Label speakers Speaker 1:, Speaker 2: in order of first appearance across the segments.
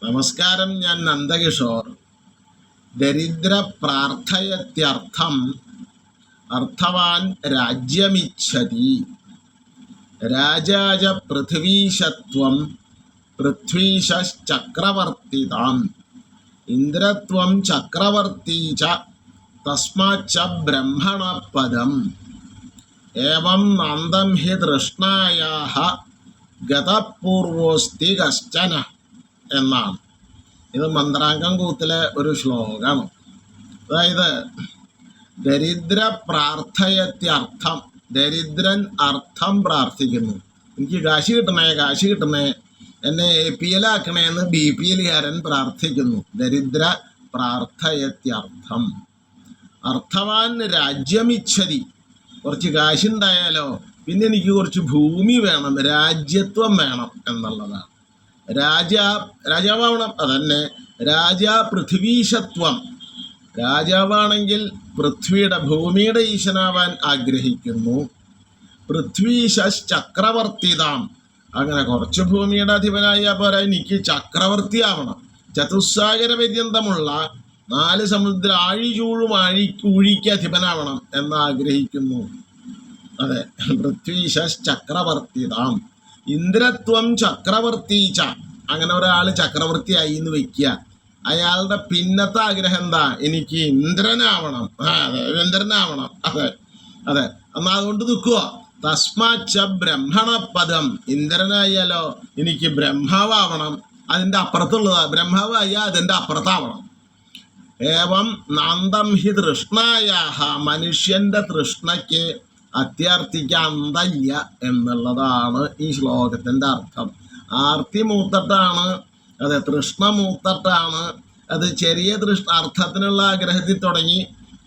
Speaker 1: നമസ്കാരം, ഞാൻ നന്ദകിഷോർ. ദരിദ്ര പ്രാർത്ഥയത്യർത്ഥം അർത്ഥവാൻ രാജ്യമിച്ഛതി. രാജാജ പൃഥ്വീശത്വം പൃഥ്വീശശ്ചക്രവർത്തിതാം ഇന്ദ്രത്വം ചക്രവർത്തി ച തസ്മാച്ച ബ്രഹ്മണ പദം. ഏവം നാന്തം ഹി തൃഷ്ണായാഹ ഗതപൂർവോസ്തി കശ്ചന എന്നാണ്. ഇത് മന്ത്രാംഗം കൂത്തിലെ ഒരു ശ്ലോകമാണ്. അതായത് ദരിദ്ര പ്രാർത്ഥയത്യർത്ഥം, ദരിദ്രൻ അർത്ഥം പ്രാർത്ഥിക്കുന്നു. എനിക്ക് കാശ് കിട്ടണേ, എന്നെ APL ആക്കണേന്ന് BPLകാരൻ പ്രാർത്ഥിക്കുന്നു. ദരിദ്ര പ്രാർത്ഥയത്യർത്ഥം. അർത്ഥവാൻ രാജ്യമിച്ഛതി. കുറച്ച് കാശുണ്ടായാലോ പിന്നെ എനിക്ക് കുറച്ച് ഭൂമി വേണം, രാജ്യത്വം വേണം എന്നുള്ളതാണ്. രാജാവാവണം. അതന്നെ രാജാ പൃഥ്വീശത്വം. രാജാവാണെങ്കിൽ പൃഥ്വിയുടെ, ഭൂമിയുടെ ഈശനാവാൻ ആഗ്രഹിക്കുന്നു. പൃഥ്വീശശ്ചക്രവർത്തിതാം. അങ്ങനെ കുറച്ച് ഭൂമിയുടെ അധിപനായ പോരാ, എനിക്ക് ചക്രവർത്തി ആവണം. ചതുസ്സാഗര പര്യന്തമുള്ള 4 സമുദ്ര ആഴിചൂഴും ഊഴിക്ക് അധിപനാവണം എന്നാഗ്രഹിക്കുന്നു. അതെ, പൃഥ്വീശശ്ചക്രവർത്തിതാം ഇന്ദ്രത്വം ചക്രവർത്തി ച. അങ്ങനെ ഒരാൾ ചക്രവർത്തിയായി എന്ന് വെക്കുക. അയാളുടെ പിന്നത്തെ ആഗ്രഹം എന്താ? എനിക്ക് ഇന്ദ്രനാവണം. അതെ, ഇന്ദ്രനാവണം. അതെ അതെ എന്നാൽ അതുകൊണ്ട് നിൽക്കുക. തസ്മാച്ച ബ്രഹ്മണ പദം. ഇന്ദ്രനായാലോ എനിക്ക് ബ്രഹ്മാവാവണം. അതിൻ്റെ അപ്പുറത്തുള്ളതാ. ബ്രഹ്മാവായ അതിൻ്റെ അപ്പുറത്താവണം. ഏവം നാന്തം ഹി തൃഷ്ണായാഹ. മനുഷ്യന്റെ തൃഷ്ണയ്ക്ക്, അത്യാർത്തിക്ക് അന്തല്ല എന്നുള്ളതാണ് ഈ ശ്ലോകത്തിൻ്റെ അർത്ഥം. ആർത്തി മൂത്തട്ടാണ്, അതെ, തൃഷ്ണ മൂത്തട്ടാണ്. അത് ചെറിയ അർത്ഥത്തിനുള്ള ആഗ്രഹത്തിൽ തുടങ്ങി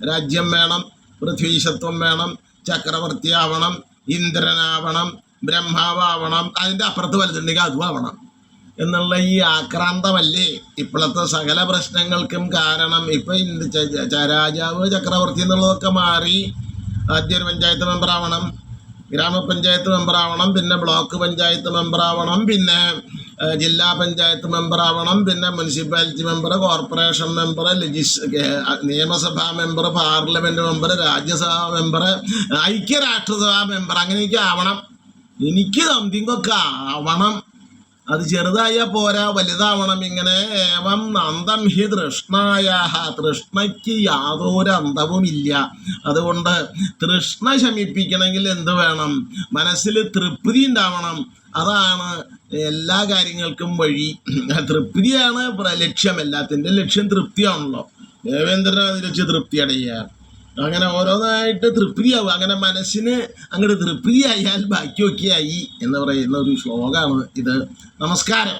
Speaker 1: രാജ്യം വേണം, പൃഥ്വീശത്വം വേണം, ചക്രവർത്തിയാവണം, ഇന്ദ്രനാവണം, ബ്രഹ്മാവാവണം, അതിൻ്റെ അപ്പുറത്ത് വലുതുണ്ടെങ്കിൽ അതും ആവണം എന്നുള്ള ഈ ആക്രാന്തമല്ലേ ഇപ്പോഴത്തെ സകല പ്രശ്നങ്ങൾക്കും കാരണം. ഇപ്പം രാജാവ് ചക്രവർത്തി എന്നുള്ളതൊക്കെ മാറി. ആദ്യം ഒരു പഞ്ചായത്ത് മെമ്പറാവണം, ഗ്രാമപഞ്ചായത്ത് മെമ്പറാവണം, പിന്നെ ബ്ലോക്ക് പഞ്ചായത്ത് മെമ്പറാവണം, പിന്നെ ജില്ലാ പഞ്ചായത്ത് മെമ്പറാവണം, പിന്നെ മുനിസിപ്പാലിറ്റി മെമ്പർ, കോർപ്പറേഷൻ മെമ്പർ, നിയമസഭാ മെമ്പർ, പാർലമെൻറ്റ് മെമ്പർ, രാജ്യസഭാ മെമ്പർ, ഐക്യരാഷ്ട്രസഭാ മെമ്പർ, അങ്ങനെയൊക്കെ ആവണം. എനിക്ക് സംതിങ്ങൊക്കെ ആവണം. അത് ചെറുതായാൽ പോരാ, വലുതാവണം. ഇങ്ങനെ ഏവം അന്തം ഹി തൃഷ്ണായാഹ. തൃഷ്ണയ്ക്ക് യാതൊരു അന്തവുമില്ല. അതുകൊണ്ട് തൃഷ്ണ ശമിപ്പിക്കണമെങ്കിൽ എന്ത് വേണം? മനസ്സിൽ തൃപ്തി ഉണ്ടാവണം. അതാണ് എല്ലാ കാര്യങ്ങൾക്കും വഴി. തൃപ്തിയാണ് ലക്ഷ്യം. എല്ലാത്തിൻ്റെ ലക്ഷ്യം തൃപ്തിയാണല്ലോ. ദേവേന്ദ്രനെ അതിൽ വെച്ച് തൃപ്തി അടയുക. അങ്ങനെ ഓരോന്നായിട്ട് തൃപ്തിയാവും. അങ്ങനെ മനസ്സിന് അങ്ങോട്ട് തൃപ്തിയായാൽ ബാക്കിയൊക്കെയായി എന്ന് പറയുന്ന ഒരു ശ്ലോകമാണ് ഇത്. നമസ്കാരം.